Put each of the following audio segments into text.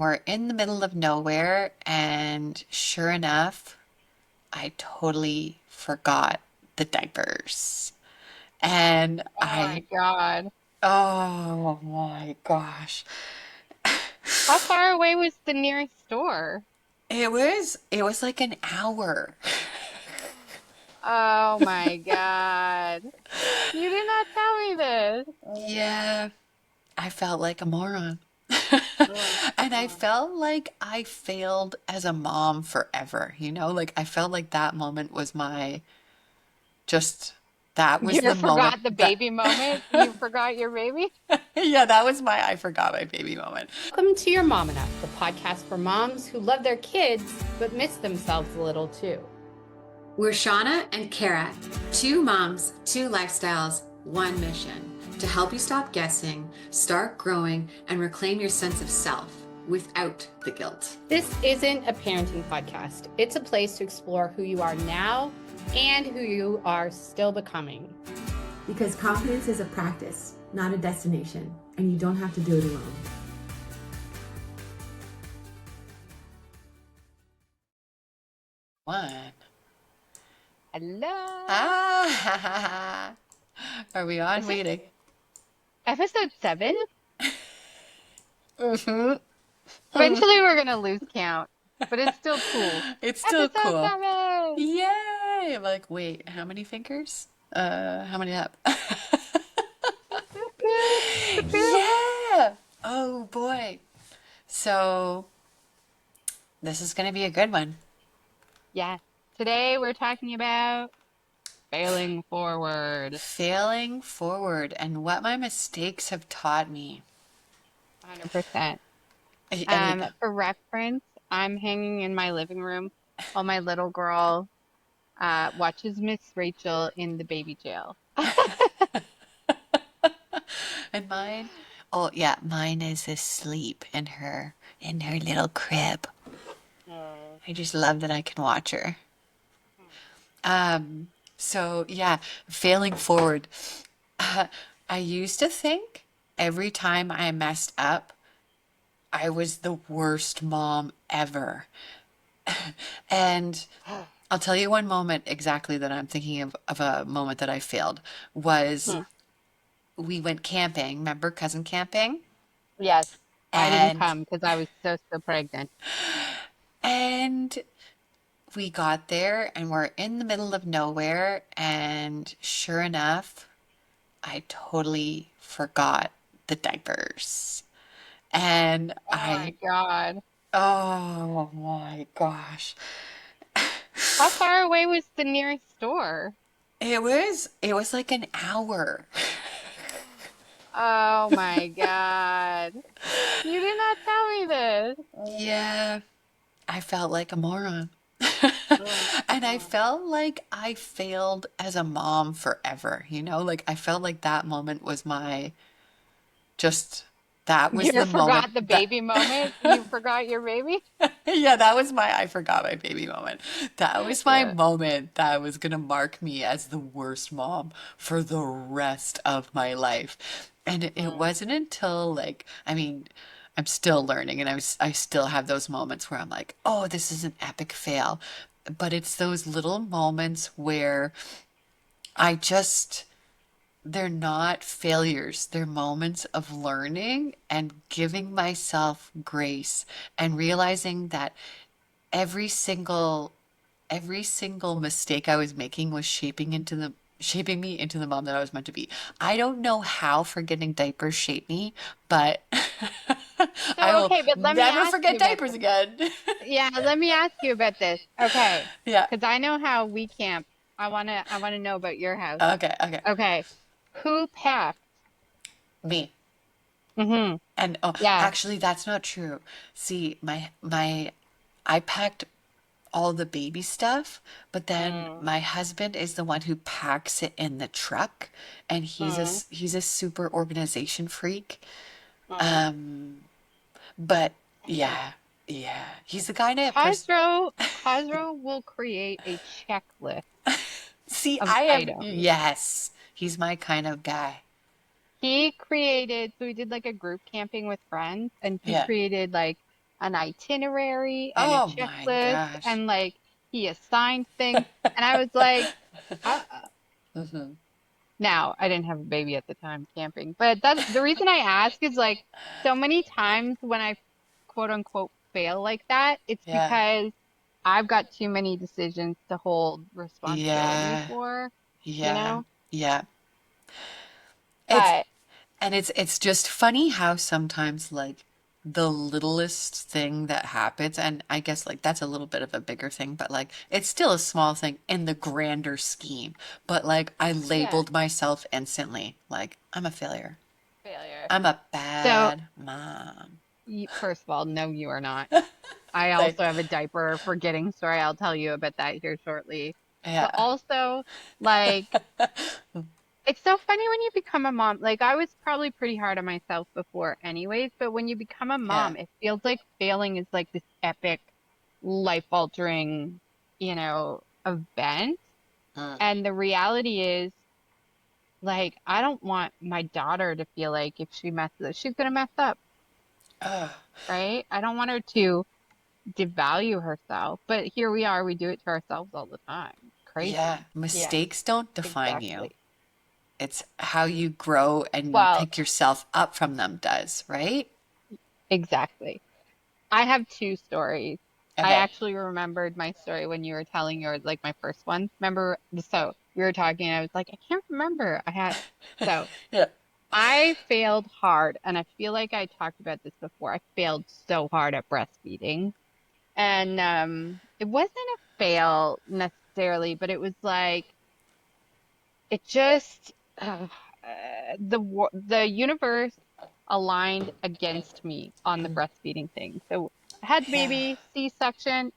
We're in the middle of nowhere, and sure enough, I totally forgot the diapers. And Oh my God. oh my gosh. How far away was the nearest store? It was like an hour. Oh my God. You did not tell me this. Yeah, I felt like a moron. Oh, And I oh. felt like I failed as a mom forever, Like I felt like that moment was my just that was You the moment forgot the that baby moment? You forgot your baby? yeah, that was my I forgot my baby moment. Welcome to Your Mom Enough, the podcast for moms who love their kids but miss themselves a little too. We're Shawna and Cara, two moms, two lifestyles, one mission to help you stop guessing, start growing, and reclaim your sense of self without the guilt. This isn't a parenting podcast. It's a place to explore who you are now and who you are still becoming. Because confidence is a practice, not a destination, and you don't have to do it alone. One. Hello. Ah, are we on This is waiting? episode 7. Hmm. Eventually we're gonna lose count, but it's still cool. It's still Episode cool. 7! Yay! I'm like, wait, how many fingers? How many up? Boop, boop, boop, boop. Yeah! Oh boy. So this is gonna be a good one. Yeah. Today we're talking about failing forward. Failing forward and what my mistakes have taught me. 100%. I mean, For reference, I'm hanging in my living room while my little girl watches Miss Rachel in the baby jail. and mine, oh yeah, mine is asleep in her little crib. Oh. I just love that I can watch her. So yeah, failing forward. Uh, I used to think every time I messed up, I was the worst mom ever. And I'll tell you one moment exactly that I'm thinking of a moment that I failed was Hmm. we went camping, remember cousin camping? Yes, I didn't And come because I was so pregnant. and we got there and we're in the middle of nowhere and sure enough, I totally forgot the diapers. And Oh my God. oh my gosh. How far away was the nearest store? It was like an hour. Oh my God. You did not tell me this. Yeah, I felt like a moron. Oh, And I oh. felt like I failed as a mom forever, Like I felt like that moment was my just that was You the moment forgot the that baby moment? You forgot your baby? yeah, that was my I forgot my baby moment. That was my Yeah. moment that was gonna mark me as the worst mom for the rest of my life. And it Mm. wasn't until like, I mean, I'm still learning and I still have those moments where I'm like, oh, this is an epic fail. But it's those little moments where I just they're not failures. They're moments of learning and giving myself grace and realizing that every single every single mistake I was making was shaping me into the mom that I was meant to be. I don't know how forgetting diapers shaped me, but I So, will okay, but let me never ask you forget about diapers this. again. Yeah, let me ask you about this. Okay, Yeah. because I know how we camp. I wanna know about your house. Okay, okay. Okay, who packed? Me. Mm-hmm. And oh, Yeah. actually that's not true. See, my I packed all the baby stuff, but then Mm, my husband is the one who packs it in the truck, and mm, he's a super organization freak. mm. Um, but yeah, yeah, he's the kind of person. Cosro will create a checklist See, of I am items. yes, he's my kind of guy. So we did like a group camping with friends, and he Yeah. created like an itinerary and a Oh my checklist, gosh. and like he assigned things. And I was like, uh, Hmm. now I didn't have a baby at the time camping, but that's the reason I ask is like so many times when I quote unquote fail like that, it's Yeah. because I've got too many decisions to hold responsibility Yeah. for, you Yeah. know? Yeah. It's But and it's just funny how sometimes like the littlest thing that happens, and I guess like that's a little bit of a bigger thing, but like it's still a small thing in the grander scheme. But like I yeah, labeled myself instantly like I'm a failure. failure. I'm a So, bad mom. first of all, no, you are not. I Like, also have a diaper forgetting story. I'll tell you about that here shortly. But yeah. also, like, it's so funny when you become a mom. Like, I was probably pretty hard on myself before, anyways, but when you become a Yeah. mom, it feels like failing is like this epic, life-altering, event. Mm. And the reality is, like, I don't want my daughter to feel like if she messes up, she's gonna mess up, Ugh. right? I don't want her to devalue herself, but here we are, we do it to ourselves all the time. Yeah. Crazy. Yeah. Mistakes don't define you. Exactly. It's how you grow and you Well, pick yourself up from them does, right? exactly. I have two stories. I Okay. actually remembered my story when you were telling yours, like my first one. Remember, so we were talking, and I was like, I can't remember. So Yeah. I failed hard, and I feel like I talked about this before. I failed so hard at breastfeeding. And it wasn't a fail necessarily, but it was like it just the universe aligned against me on the breastfeeding thing. So I had the Yeah. baby, C-section,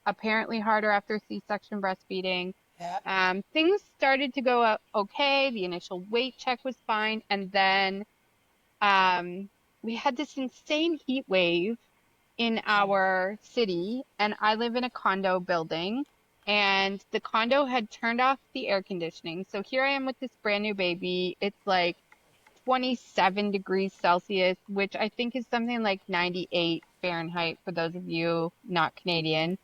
apparently harder after C-section breastfeeding. Yeah. Things started to go okay. The initial weight check was fine, and then um, we had this insane heat wave in our city, and I live in a condo building, and the condo had turned off the air conditioning. So here I am with this brand new baby. It's like 27 degrees Celsius, which I think is something like 98 Fahrenheit for those of you not Canadian.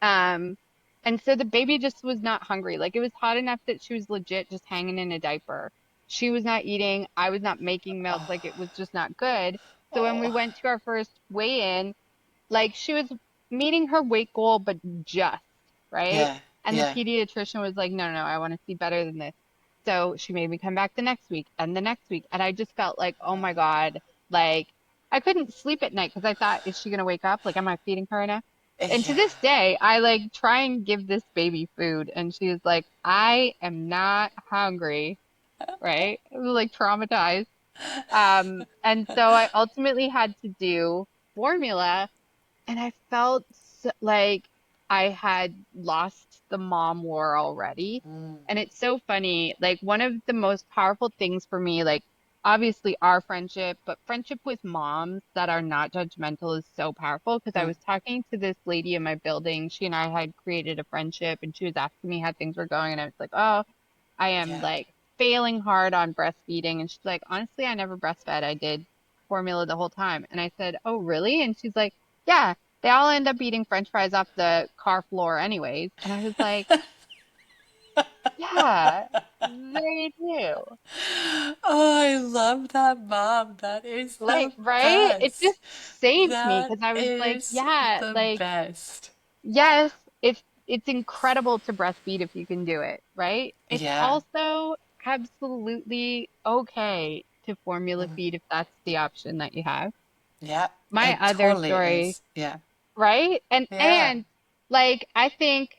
Um, and so the baby just was not hungry. Like it was hot enough that she was legit just hanging in a diaper. She was not eating. I was not making milk. Oh. Like it was just not good. So when we Oh. went to our first weigh-in, like she was meeting her weight goal, but just, right? Yeah. And the Yeah. pediatrician was like, no, no, no, I want to see better than this. So she made me come back the next week and the next week. And I just felt like, oh my God, like I couldn't sleep at night because I thought, is she going to wake up? Like, am I feeding her enough? And to Yeah. this day, I like try and give this baby food. And she was like, I am not hungry, right? I was like traumatized. And so I ultimately had to do formula, and I felt like I had lost the mom war already. Mm. And it's so funny. Like, one of the most powerful things for me, like, obviously our friendship, but friendship with moms that are not judgmental is so powerful. Because I Mm. was talking to this lady in my building. She and I had created a friendship, and she was asking me how things were going. And I was like, oh, I am Yeah. like failing hard on breastfeeding. And she's like, honestly, I never breastfed. I did formula the whole time. And I said, oh, really? And she's like, yeah, they all end up eating French fries off the car floor anyways. And I was like, yeah, they do. Oh, I love that mom. That is Like, the right? It best. just saved me That because I was like, is yeah, the like, best. yes, it's incredible to breastfeed if you can do it, right? It's Yeah. also absolutely okay to formula Mm. feed if that's the option that you have. Yeah. My It other totally story, is. Yeah. right? And Yeah. and like I think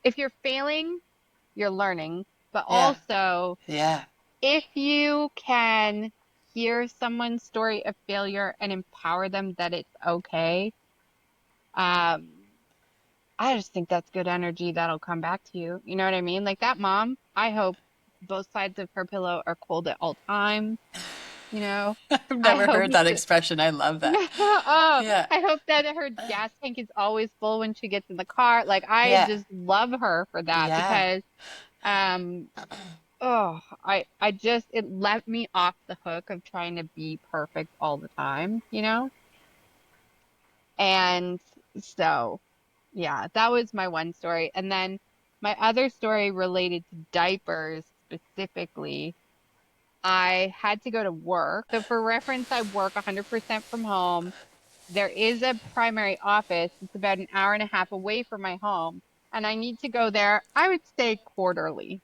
if you're failing, you're learning, but Yeah. also Yeah. if you can hear someone's story of failure and empower them that it's okay, um, I just think that's good energy that'll come back to you. You know what I mean? Like that mom, I hope both sides of her pillow are cold at all times, you know? I've I never hope heard that expression. I love that. oh, Yeah. I hope that her gas tank is always full when she gets in the car. Like I Yeah. just love her for that Yeah. because um oh, I just it let me off the hook of trying to be perfect all the time, you know? And so, yeah, that was my one story. And then my other story related to diapers specifically, I had to go to work. So for reference, I work 100% from home. There is a primary office. It's about an hour and a half away from my home, and I need to go there, I would say quarterly.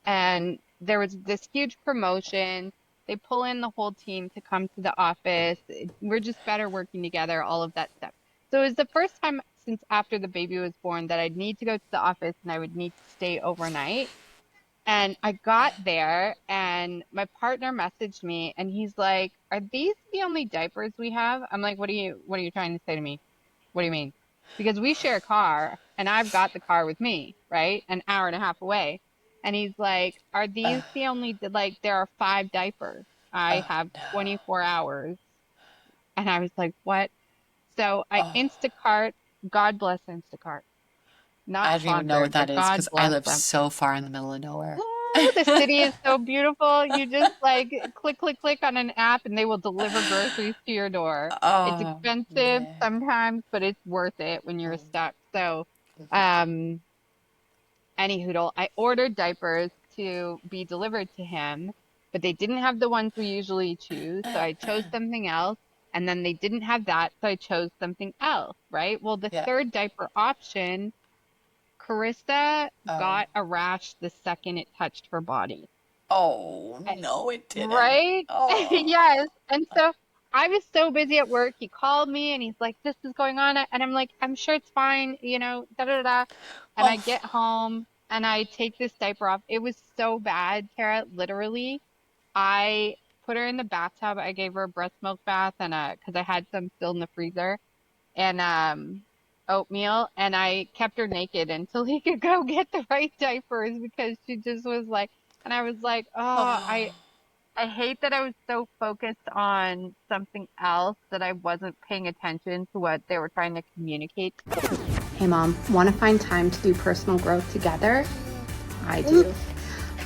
And there was this huge promotion. They pull in the whole team to come to the office. We're just better working together, all of that stuff. So it was the first time since after the baby was born that I'd need to go to the office and I would need to stay overnight. And I got there and my partner messaged me and he's like, "Are these the only diapers we have?" I'm like, what are you trying to say to me? What do you mean? Because we share a car and I've got the car with me, right? An hour and a half away. And he's like, "Are these the only, like, there are 5 diapers. I Oh have no. 24 hours." And I was like, "What?" So I Oh, Instacart, God bless Instacart, not I don't even know what sponsored, that but is God because I bless live them. so far in the middle of nowhere. Oh, the city is so beautiful. You just like click, click, click on an app and they will deliver groceries to your door. It's Oh expensive man. sometimes, but it's worth it when you're stuck. So, um, anyhoodle, I ordered diapers to be delivered to him, but they didn't have the ones we usually choose. So I chose something else. And then they didn't have that. So I chose something else, right? Well, the Yeah. third diaper option, Carissa Oh. got a rash the second it touched her body. Oh I- no, it didn't. Right? Oh. Yes. And so I was so busy at work. He called me and he's like, "This is going on." And I'm like, "I'm sure it's fine, da da da." And I Oh. get home and I take this diaper off. It was so bad, Kara. Literally, I put her in the bathtub. I gave her a breast milk bath and because I had some still in the freezer and oatmeal, and I kept her naked until he could go get the right diapers because she just was like, and I was like, "Oh, Oh. I hate that I was so focused on something else that I wasn't paying attention to what they were trying to communicate." Hey mom, want to find time to do personal growth together? I do.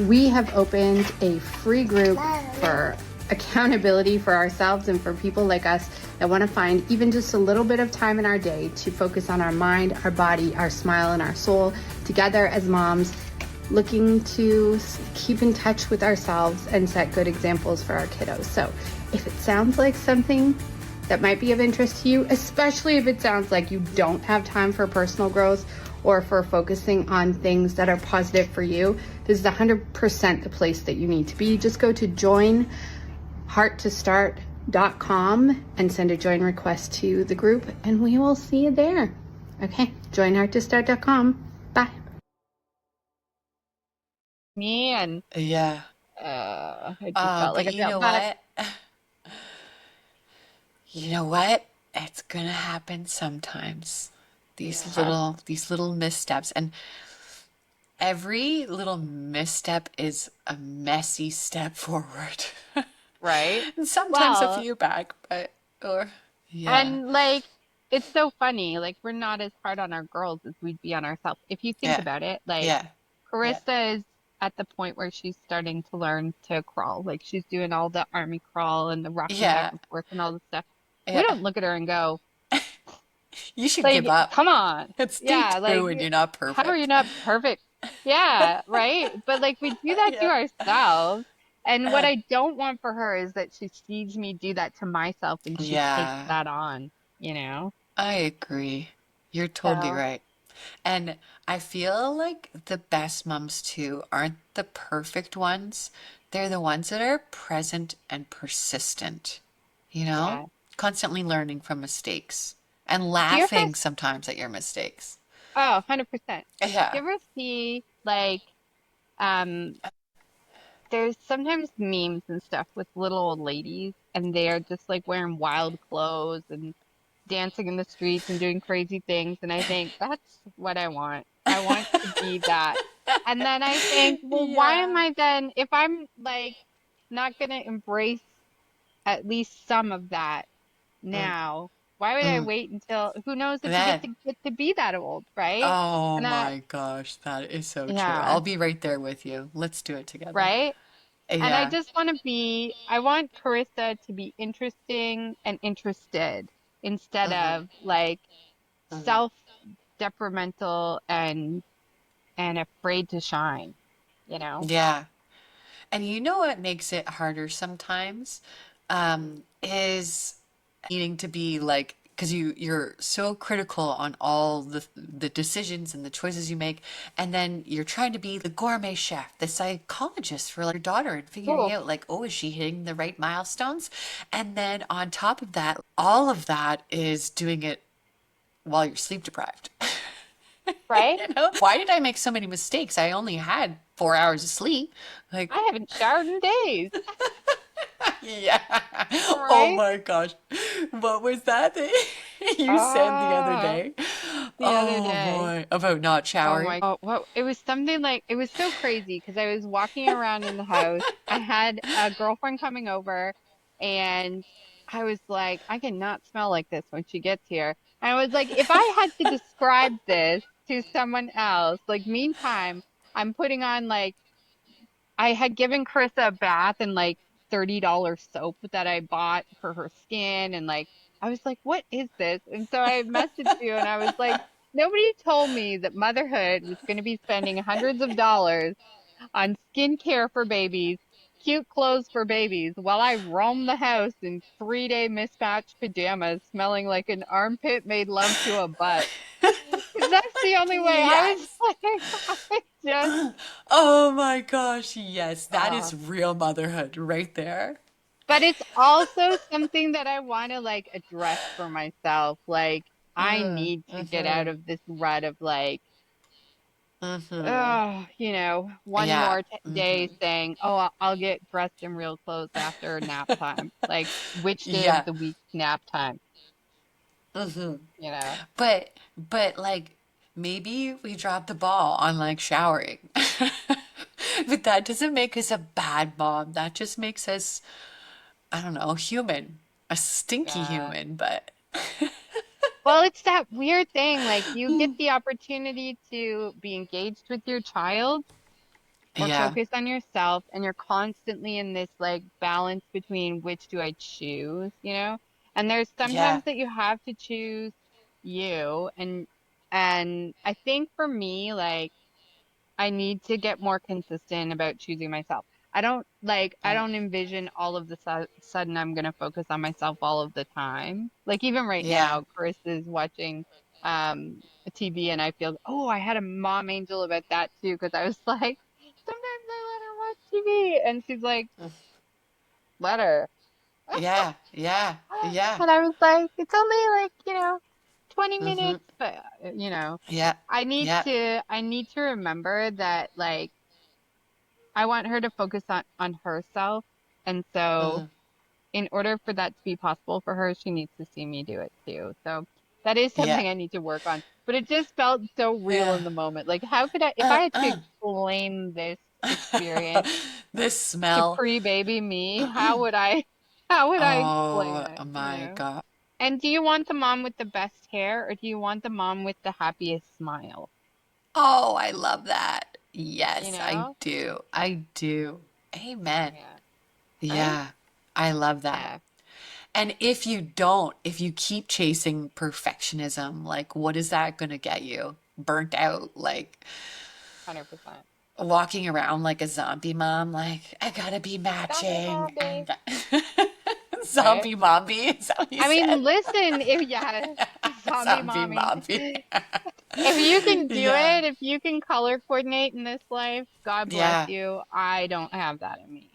We have opened a free group for accountability for ourselves and for people like us that want to find even just a little bit of time in our day to focus on our mind, our body, our smile, and our soul together as moms, looking to keep in touch with ourselves and set good examples for our kiddos. So if it sounds like something that might be of interest to you, especially if it sounds like you don't have time for personal growth or for focusing on things that are positive for you, this is 100% the place that you need to be. Just go to joinhearttostart.com and send a join request to the group, and we will see you there. Okay, joinhearttostart.com. Bye. Me and Yeah. I just felt like But I you felt know bad. what? You know what? It's gonna happen sometimes. Yeah. These little missteps, and every little misstep is a messy step forward. Right. And sometimes a Well, few back, but or yeah. and like it's so funny. Like we're not as hard on our girls as we'd be on ourselves. If you think Yeah. about it, like Yeah. Yeah. Carissa is at the point where she's starting to learn to crawl. Like she's doing all the army crawl and the rocking back Yeah. and forth and all this stuff. We Yeah. don't look at her and go, You should give like, up. "Come on." It's day Yeah, like, two and you're not how are you perfect. not perfect? Yeah, right. But like we do that to Yeah. ourselves. And what Uh, I don't want for her is that she sees me do that to myself and she takes yeah. that on, you know? I agree. You're totally So, right. And I feel like the best moms too aren't the perfect ones. They're the ones that are present and persistent, you know? yeah. Constantly learning from mistakes and Do you ever, laughing sometimes at your mistakes. oh, 100%. Do Yeah. you ever see like, um, there's sometimes memes and stuff with little old ladies and they're just like wearing wild clothes and dancing in the streets and doing crazy things. And I think that's what I want. I want to be that. And then I think, well, why am Yeah. I then, if I'm like not going to embrace at least some of that Mm, now, why would I mm. wait until, who knows if we That, get to be that old, right? oh And my gosh, that is so true. yeah, I'll be right there with you. Let's do it together. right? And I Yeah. just want to be, I want Carissa to be interesting and interested. instead of like self-detrimental and afraid to shine, you know? Yeah. And you know what makes it harder sometimes? Is needing to be like, because you're so critical on all the decisions and the choices you make, and then you're trying to be the gourmet chef, the psychologist for like your daughter and figuring Cool. out like, oh, is she hitting the right milestones? And then on top of that, all of that is doing it while you're sleep deprived. Right? You know, why did I make so many mistakes? I only had 4 hours of sleep. Like, I haven't showered in days, yeah. Oh right? my gosh. What was that thing you said the other Ah, day? the other Oh day. boy. About not Oh showering. my, oh, what it was something like it was so crazy because I was walking around in the house. I had a girlfriend coming over and I was like, I cannot smell like this when she gets here. And I was like, if I had to describe this to someone else, like meantime, I'm putting on like I had given Carissa a bath and like $30 soap that I bought for her skin. And like, I was like, what is this? And so I messaged you and I was like, nobody told me that motherhood was going to be spending hundreds of dollars on skincare for babies, cute clothes for babies, while I roam the house in 3-day mismatched pajamas, smelling like an armpit made love to a butt. 'Cause that's the only way I was Yes. like, I just, Oh my gosh. Yes. That uh, is real motherhood right there. but it's also something that I want to like address for myself. Like, I need to get out of this rut of like, oh, one Yeah. more t day saying, oh, I'll get dressed in real clothes after nap time. Like, which day of Yeah. the week nap time, you know? But like maybe we dropped the ball on like showering. But that doesn't make us a bad mom. That just makes us, I don't know, human. A stinky Yeah. human, but Well, it's that weird thing. Like, you get the opportunity to be engaged with your child or yeah. focus on yourself, and you're constantly in this like balance between which do I choose, you know? And there's Yeah. sometimes that you have to choose you, and I think for me, like, I need to get more consistent about choosing myself. I don't envision all of the sudden I'm going to focus on myself all of the time. Like even right Yeah. now, Chris is watching TV and I feel, oh, I had a mom angel about that too because I was like, sometimes I let her watch TV and she's like, let her. Yeah. Yeah. Yeah. And I was like, it's only like, 20 Mm-hmm. minutes, but Yeah. Yeah. I need to remember that like I want her to focus on herself. And so Mm-hmm. in order for that to be possible for her, she needs to see me do it too. So that is Yeah. something I need to work on. But it just felt so real Yeah. in the moment. Like how could if I had to explain this experience This to smell. pre-baby me, how would I explain Oh it, my God. And do you want the mom with the best hair or do you want the mom with the happiest smile? Oh, I love that. You Yes, I know? do. I do. Amen. Yeah. Right? Yeah. I love that. Yeah. And if you don't, if you keep chasing perfectionism, like what is that going to get you? Burnt out, like 100%. walking around like a zombie mom, like I gotta be Zombie matching. mommy, right? Zombie mommy, is that what you I said? mean, listen, if yeah, zombie Zombie mommy. mommy. If you can do Yeah. it, if you can color coordinate in this life, God bless Yeah. you. I don't have that in me.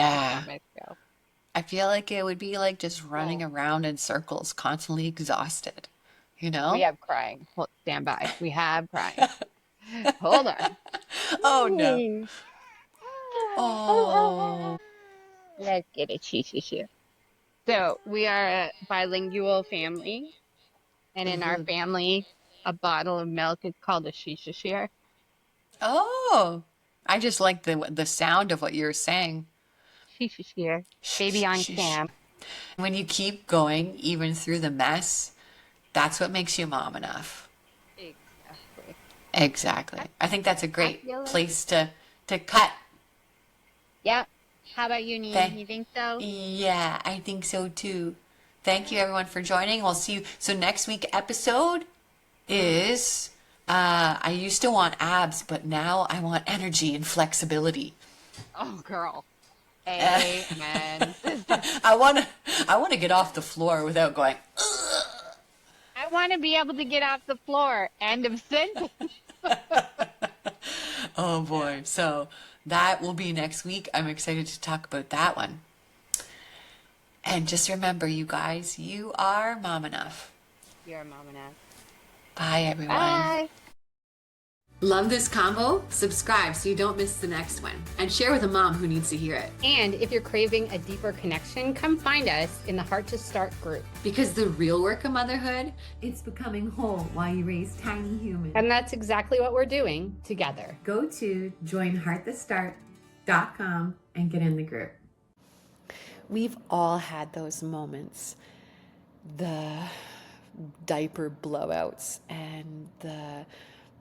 I Yeah. promise you. I feel like it would be like just Hmm. running around in circles, constantly exhausted, you We know? have crying. Hold, stand by. We have crying. Hold on. Oh no. Yay. Oh. Let's get a shoo. So we are a bilingual family, and in our Hmm. family, a bottle of milk is called a shisha share. Oh. I just like the sound of what you're saying. Shisha share. Shh, Baby shh, on shh, shh. cam. When you keep going, even through the mess, that's what makes you mom enough. Exactly. I, Exactly. I think that's a I great feel like, place to cut. yeah. How about you, Nee? Th- You think so? yeah, I think so too. Thank you everyone for joining. We'll see you. So next week episode is I used to want abs, but now I want energy and flexibility. Oh, girl. Uh, Amen, sister. I want to get off the floor without going. I want to be able to get off the floor. End of sentence. Oh boy. So that will be next week. I'm excited to talk about that one. And just remember, you guys, you are mom enough. You're a mom enough. Bye, everyone. Bye. Love this combo? Subscribe so you don't miss the next one. And share with a mom who needs to hear it. And if you're craving a deeper connection, come find us in the Heart to Start group. Because the real work of motherhood, It's becoming whole while you raise tiny humans. And that's exactly what we're doing together. Go to joinheartthestart.com and get in the group. We've all had those moments. The diaper blowouts and the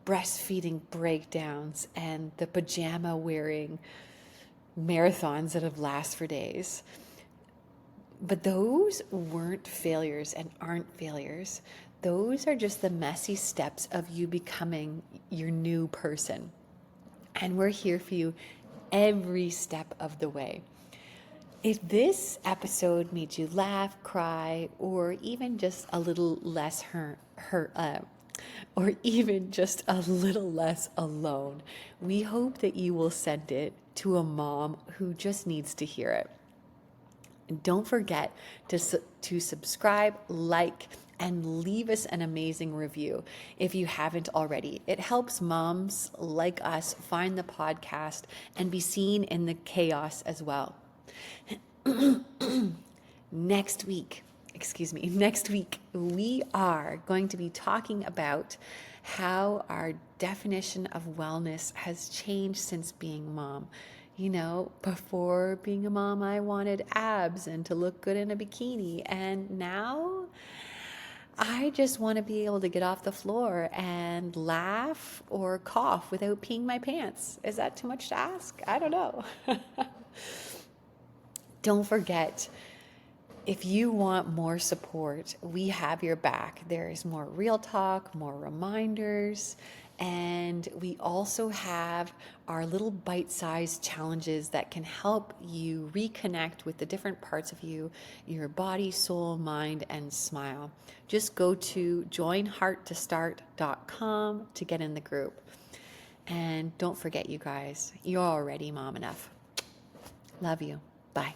breastfeeding breakdowns and the pajama wearing marathons that have lasted for days. But those weren't failures and aren't failures. Those are just the messy steps of you becoming your new person. And we're here for you every step of the way. If this episode made you laugh, cry, or even just a little less or even just a little less alone, we hope that you will send it to a mom who just needs to hear it. And don't forget to subscribe, like, and leave us an amazing review if you haven't already. It helps moms like us find the podcast and be seen in the chaos as well. Next week, we are going to be talking about how our definition of wellness has changed since being mom. You know, before being a mom, I wanted abs and to look good in a bikini. And now I just want to be able to get off the floor and laugh or cough without peeing my pants. Is that too much to ask? I don't know. Don't forget, if you want more support, we have your back. There is more real talk, more reminders, and we also have our little bite-sized challenges that can help you reconnect with the different parts of you, your body, soul, mind, and smile. Just go to joinhearttostart.com to get in the group. And don't forget, you guys, you're already mom enough. Love you. Bye.